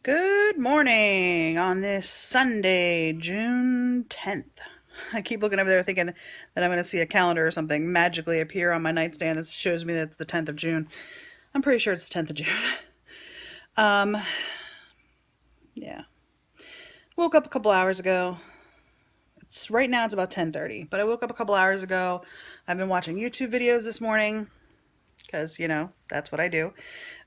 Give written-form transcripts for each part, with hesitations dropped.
Good morning on this Sunday, June 10th. I keep looking over there thinking that I'm going to see a calendar or something magically appear on my nightstand that shows me that it's the 10th of June. I'm pretty sure it's the 10th of June. Um, yeah. Woke up a couple hours ago. It's right now it's about 10:30, but I woke up a couple hours ago. I've been watching YouTube videos this morning because, that's what I do.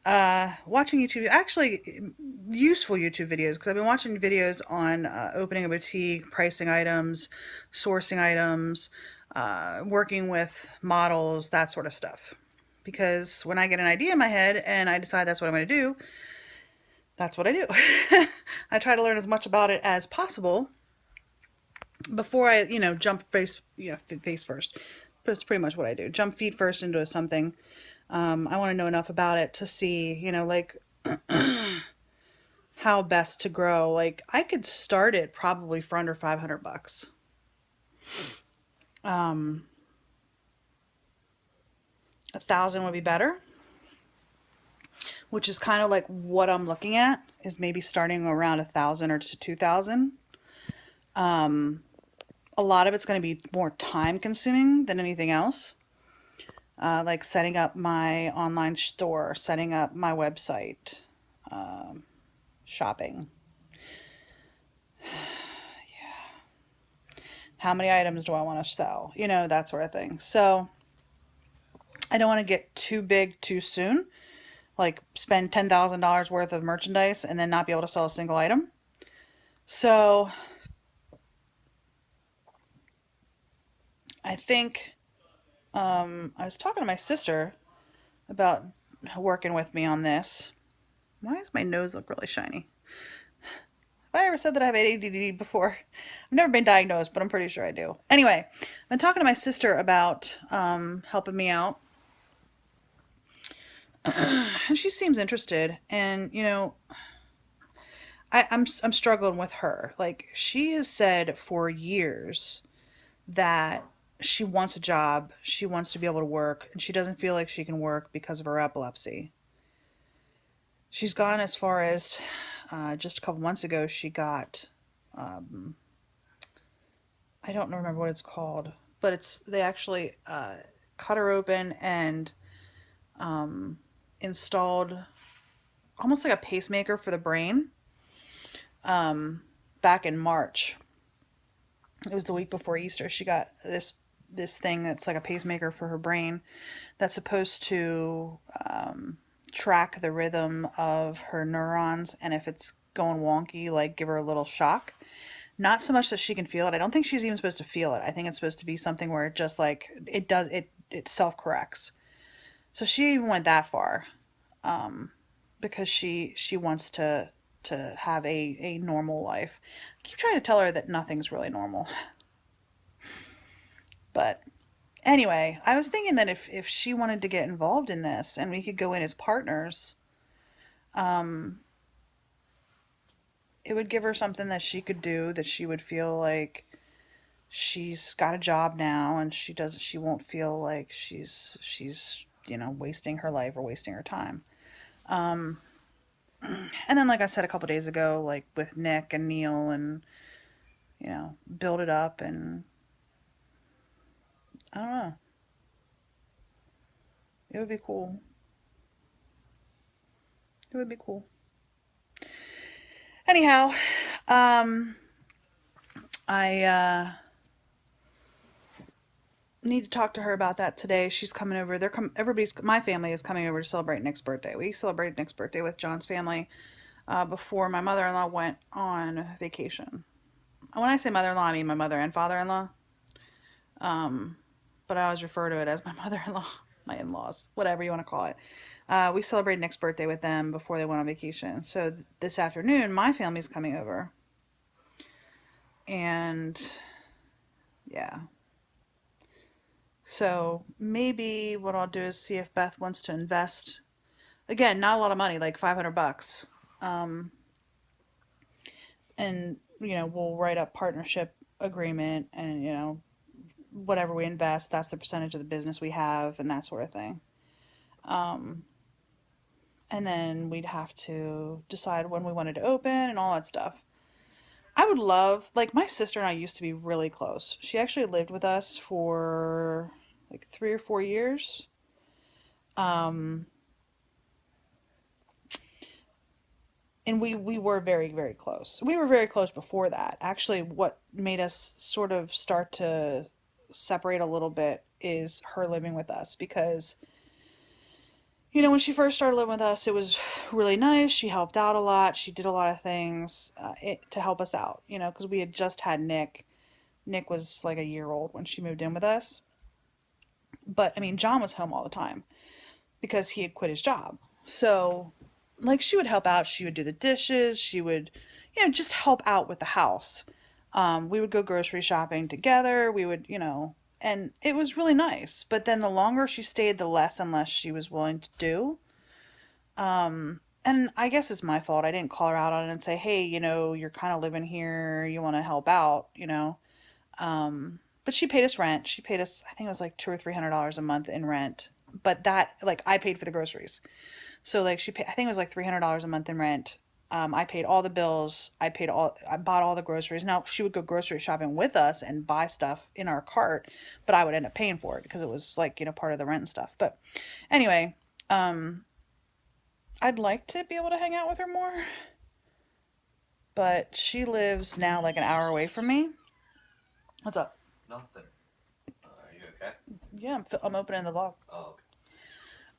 Watching YouTube, actually useful YouTube videos, because I've been watching videos on opening a boutique, pricing items, sourcing items, working with models, that sort of stuff. Because when I get an idea in my head and I decide that's what I'm going to do, that's what I do. I try to learn as much about it as possible before I, jump face first. That's pretty much what I do. Jump feet first into something. I want to know enough about it to see, like how best to grow. Like I could start it probably for under 500 bucks. Um, 1,000 would be better, which is kind of like what I'm looking at is maybe starting around 1,000 or to 2,000. Um, a lot of it's going to be more time consuming than anything else. Like setting up my online store, setting up my website, shopping. How many items do I want to sell? That sort of thing. So I don't want to get too big too soon, like spend $10,000 worth of merchandise and then not be able to sell a single item. So I think I was talking to my sister about working with me on this. Why does my nose look really shiny? Have I ever said that I have ADD before? I've never been diagnosed, but I'm pretty sure I do. Anyway, I've been talking to my sister about helping me out, and she seems interested. And I'm struggling with her. Like she has said for years that she wants a job, she wants to be able to work, and she doesn't feel like she can work because of her epilepsy. She's gone as far as just a couple months ago, she got, um, I don't remember what it's called, but they actually cut her open and um, installed almost like a pacemaker for the brain um, back in March. It was the week before Easter. She got this thing that's like a pacemaker for her brain that's supposed to track the rhythm of her neurons, and if it's going wonky, like give her a little shock. Not so much that she can feel it. I don't think she's even supposed to feel it. I think it's supposed to be something where it just like it self corrects. So she even went that far um, because she wants to have a normal life. I keep trying to tell her that nothing's really normal, but anyway, I was thinking that if she wanted to get involved in this and we could go in as partners, um, it would give her something that she could do that she would feel like she's got a job now and she won't feel like she's wasting her life or wasting her time. Um, and then like I said a couple days ago, like with Nick and Neil and build it up and I don't know. It would be cool. It would be cool. Anyhow, um, I need to talk to her about that today. She's coming over. My family is coming over to celebrate Nick's birthday. We celebrated Nick's birthday with John's family before my mother-in-law went on vacation. When I say mother-in-law, I mean my mother and father-in-law. Um, but I always refer to it as my mother-in-law, my in-laws, whatever you want to call it. We celebrated Nick's birthday with them before they went on vacation. So this afternoon, my family's coming over, and yeah. So maybe what I'll do is see if Beth wants to invest. Again, not a lot of money, like 500 bucks. Um, and we'll write up partnership agreement and whatever we invest, that's the percentage of the business we have and that sort of thing. Um, and then we'd have to decide when we wanted to open and all that stuff. I would love, like, my sister and I used to be really close. She actually lived with us for like 3 or 4 years. Um, and we were very, very close. We were very close before that. Actually, what made us sort of start to separate a little bit is her living with us because, when she first started living with us, it was really nice. She helped out a lot. She did a lot of things to help us out, because we had just had Nick. Nick was like a year old when she moved in with us. But I mean, John was home all the time because he had quit his job. So, like, she would help out. She would do the dishes. She would, just help out with the house. We would go grocery shopping together. We would, and it was really nice. But then the longer she stayed, the less and less she was willing to do. And I guess it's my fault. I didn't call her out on it and say, hey, you're kind of living here. You want to help out. But she paid us rent. She paid us, I think it was like $200 or $300 a month in rent. But that, like, I paid for the groceries. So, like, she paid, I think it was like $300 a month in rent. I paid all the bills. I bought all the groceries. Now, she would go grocery shopping with us and buy stuff in our cart, but I would end up paying for it because it was like, part of the rent and stuff. But anyway, I'd like to be able to hang out with her more, but she lives now like an hour away from me. What's up? Nothing. Are you okay? Yeah, I'm opening the vlog. Oh,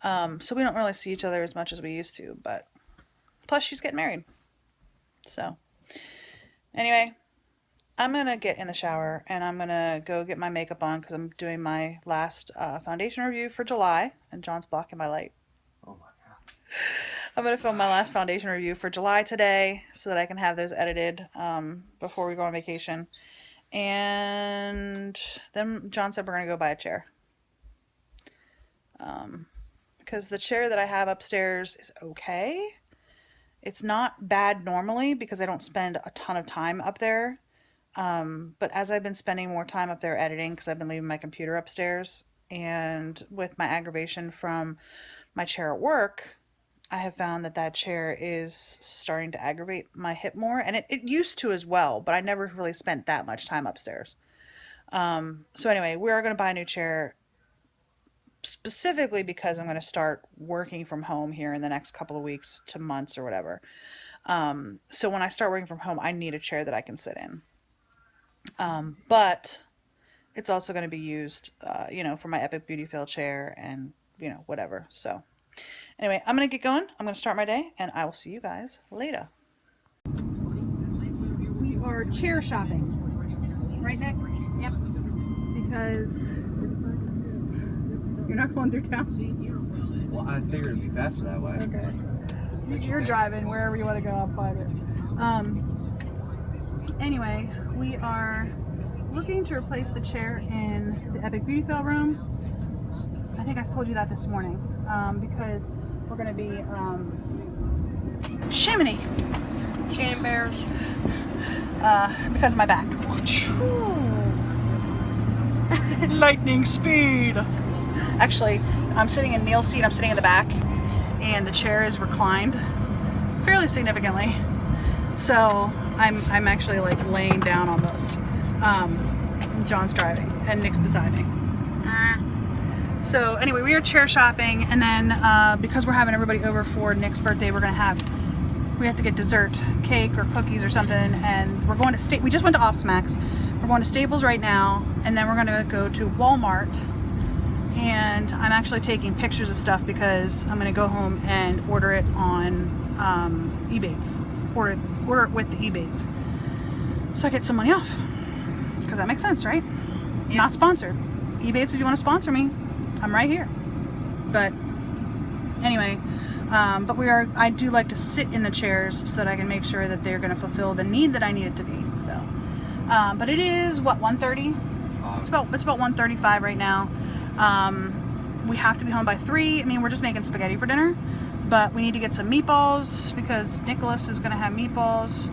okay. So we don't really see each other as much as we used to, but plus she's getting married. So anyway, I'm gonna get in the shower and I'm gonna go get my makeup on because I'm doing my last foundation review for July, and John's blocking my light. Oh my god. I'm gonna film my last foundation review for July today so that I can have those edited before we go on vacation. And then John said we're gonna go buy a chair. Because the chair that I have upstairs is okay. It's not bad normally because I don't spend a ton of time up there. But as I've been spending more time up there editing, because I've been leaving my computer upstairs, and with my aggravation from my chair at work, I have found that chair is starting to aggravate my hip more. And it used to as well, but I never really spent that much time upstairs. So anyway, we are going to buy a new chair specifically because I'm going to start working from home here in the next couple of weeks to months or whatever. So when I start working from home, I need a chair that I can sit in. But it's also going to be used, for my Epic Beauty Fail chair and, whatever. So anyway, I'm going to get going. I'm going to start my day and I will see you guys later. We are chair shopping. Right, Nick? Yep. Because you're not going through town? Well, I figured it'd be faster that way. Okay. You're driving wherever you want to go, I'll find it. Anyway, we are looking to replace the chair in the Epic Beauty Fail room. I think I told you that this morning, because we're going to be Chamonix. Chambers. Because of my back. Lightning speed. Actually, I'm sitting in Neil's seat. I'm sitting in the back, and the chair is reclined fairly significantly. So I'm actually like laying down almost. John's driving, and Nick's beside me. So anyway, we are chair shopping, and then because we're having everybody over for Nick's birthday, we have to get dessert, cake or cookies or something, and we're going to we just went to Office We're going to Staples right now, and then we're going to go to Walmart, and I'm actually taking pictures of stuff because I'm going to go home and order it on Ebates. Order it with the Ebates, so I get some money off, because that makes sense, right? Yeah. Not sponsored. Ebates, if you want to sponsor me, I'm right here. But anyway, but I do like to sit in the chairs so that I can make sure that they're going to fulfill the need that I need it to be. So, but it is what, 1:30? It's about 1:35 right now. We have to be home by 3. I mean, we're just making spaghetti for dinner, but we need to get some meatballs because Nicholas is going to have meatballs.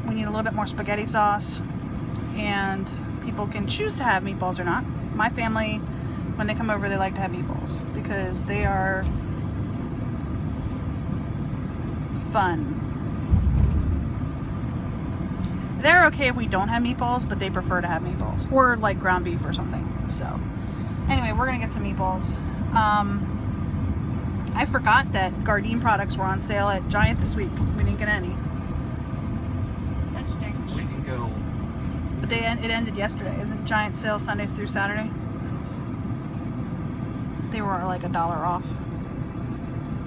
We need a little bit more spaghetti sauce, and people can choose to have meatballs or not. My family, when they come over, they like to have meatballs because they are fun. They're okay if we don't have meatballs, but they prefer to have meatballs. Or like ground beef or something. So, anyway, we're gonna get some meatballs. I forgot that Gardein products were on sale at Giant this week. We didn't get any. That stinks. We can go. But it ended yesterday. Isn't Giant sale Sundays through Saturday? They were like $1 off.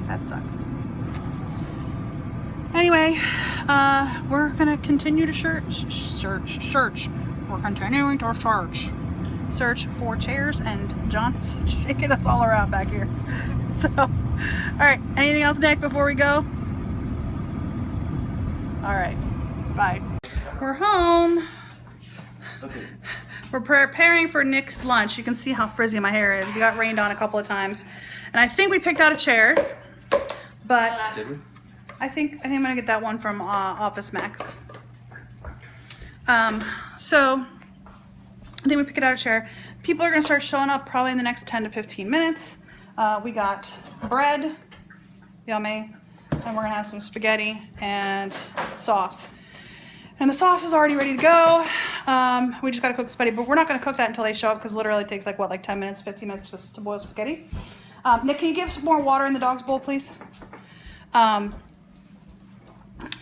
That sucks. Anyway, we're gonna continue to search. We're continuing to search for chairs, and John's shaking us all around back here. So, all right. Anything else, Nick, before we go? All right. Bye. We're home. Okay. We're preparing for Nick's lunch. You can see how frizzy my hair is. We got rained on a couple of times, and I think we picked out a chair, but Did we? I think I'm gonna get that one from Office Max. So I think we picked out a chair. People are gonna start showing up probably in the next 10 to 15 minutes. We got bread, yummy, and we're gonna have some spaghetti and sauce. And the sauce is already ready to go. We just gotta cook spaghetti, but we're not gonna cook that until they show up because literally it takes like what, like 10 minutes, 15 minutes just to boil spaghetti. Nick, can you give some more water in the dog's bowl, please?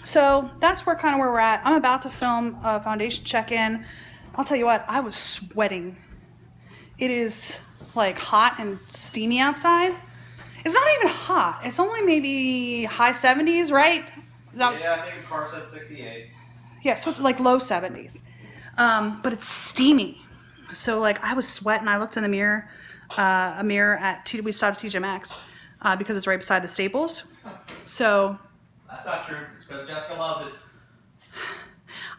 So that's where we're at. I'm about to film a foundation check-in. I'll tell you what, I was sweating. It is like hot and steamy outside. It's not even hot. It's only maybe high 70s, right? Is that, Yeah, I think the car said 68. yeah, so it's like low 70s. But it's steamy. So like I was sweating. I looked in the mirror, we stopped at TJ Maxx because it's right beside the Staples. So That's not true. It's because Jessica loves it.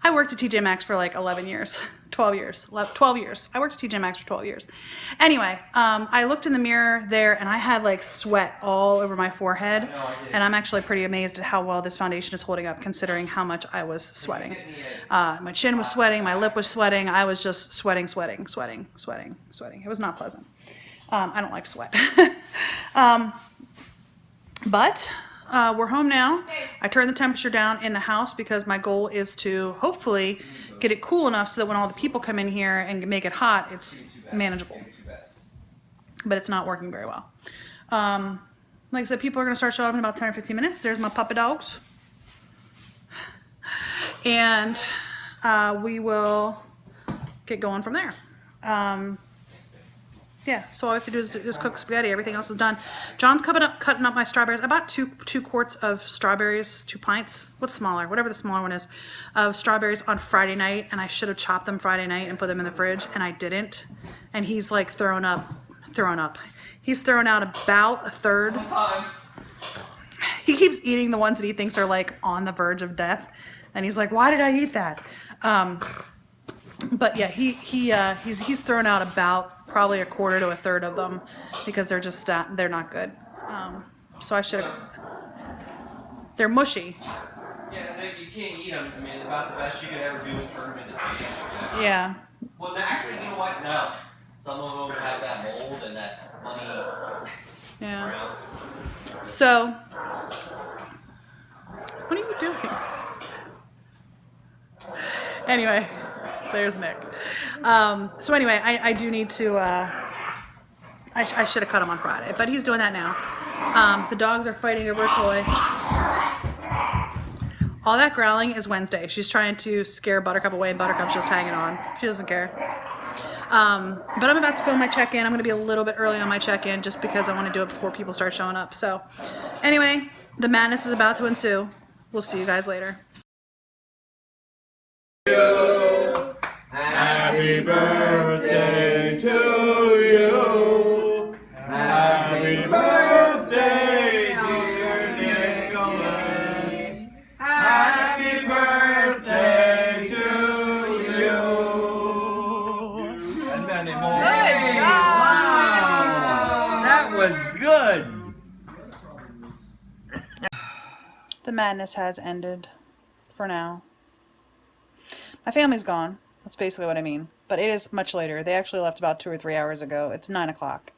I worked at TJ Maxx for like 11 years, 12 years, 12 years. I worked at TJ Maxx for 12 years. Anyway, I looked in the mirror there and I had like sweat all over my forehead. I know, I did. And I'm actually pretty amazed at how well this foundation is holding up considering how much I was sweating. My chin was sweating, my lip was sweating. I was just sweating. It was not pleasant. I don't like sweat. But we're home now. I turned the temperature down in the house because my goal is to hopefully get it cool enough so that when all the people come in here and make it hot, it's manageable. But it's not working very well. Like I said, people are going to start showing up in about 10 or 15 minutes. There's my puppy dogs. And we will get going from there. Yeah, so all I have to do is just cook spaghetti. Everything else is done. John's cutting up my strawberries. I bought two quarts of strawberries, 2 pints. What's smaller? Whatever the smaller one is, of strawberries on Friday night, and I should have chopped them Friday night and put them in the fridge, and I didn't. And he's like throwing up. He's throwing out about a third. Sometimes. He keeps eating the ones that he thinks are like on the verge of death, and he's like, "Why did I eat that?" But yeah, he's thrown out about probably a quarter to a third of them because they're just they're not good. So I should have. They're mushy. Yeah, you can't eat them. I mean, about the best you could ever do is turn them into jam. Yeah. Well, actually, you know what? No. Some of them have that mold and that money Yeah. brown. So, what are you doing? Anyway, there's Nick. So anyway, I do need to, I should have cut him on Friday, but he's doing that now. The dogs are fighting over a toy. All that growling is Wednesday. She's trying to scare Buttercup away, and Buttercup's just hanging on. She doesn't care. But I'm about to film my check-in. I'm going to be a little bit early on my check-in just because I want to do it before people start showing up. So anyway, the madness is about to ensue. We'll see you guys later. Happy birthday to you. Happy birthday, dear Nicholas. Happy birthday to you. And many more. Hey, wow. That was good. The madness has ended for now. My family's gone. That's basically what I mean. But it is much later. They actually left about 2 or 3 hours ago. It's 9 o'clock.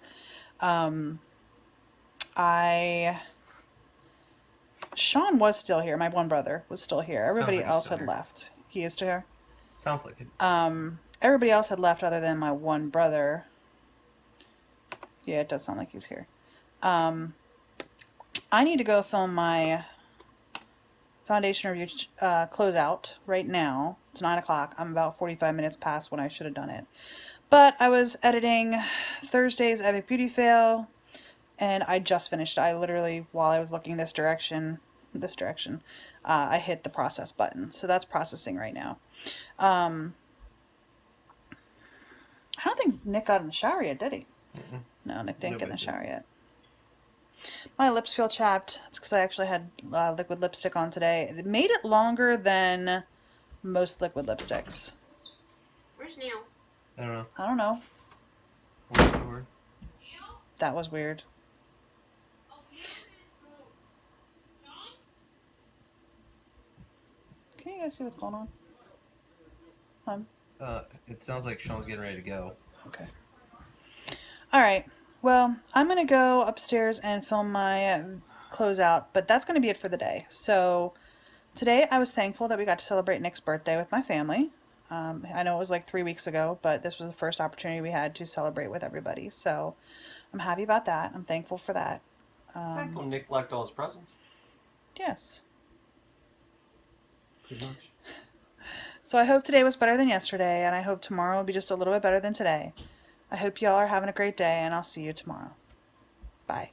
I Sean was still here. My one brother was still here. Everybody like he's else still had here. left. He is still here. Sounds like it. Everybody else had left other than my one brother. Yeah, it does sound like he's here. I need to go film my foundation review closeout right now. It's 9 o'clock. I'm about 45 minutes past when I should have done it. But I was editing Thursday's Epic Beauty Fail, and I just finished. I literally, while I was looking this direction, I hit the process button. So that's processing right now. I don't think Nick got in the shower yet, did he? No, Nick didn't get in the shower yet. My lips feel chapped. It's because I actually had liquid lipstick on today. It made it longer than most liquid lipsticks. Where's Neil? I don't know. I don't know. What's the word? That was weird. Can you guys see what's going on? It sounds like Sean's getting ready to go. Okay. Alright. Well, I'm going to go upstairs and film my closeout, but that's going to be it for the day. So, today I was thankful that we got to celebrate Nick's birthday with my family. I know it was like 3 weeks ago, but this was the first opportunity we had to celebrate with everybody. So, I'm happy about that. I'm thankful for that. Thankful Nick liked all his presents. Yes. Pretty much. So I hope today was better than yesterday, and I hope tomorrow will be just a little bit better than today. I hope y'all are having a great day, and I'll see you tomorrow. Bye.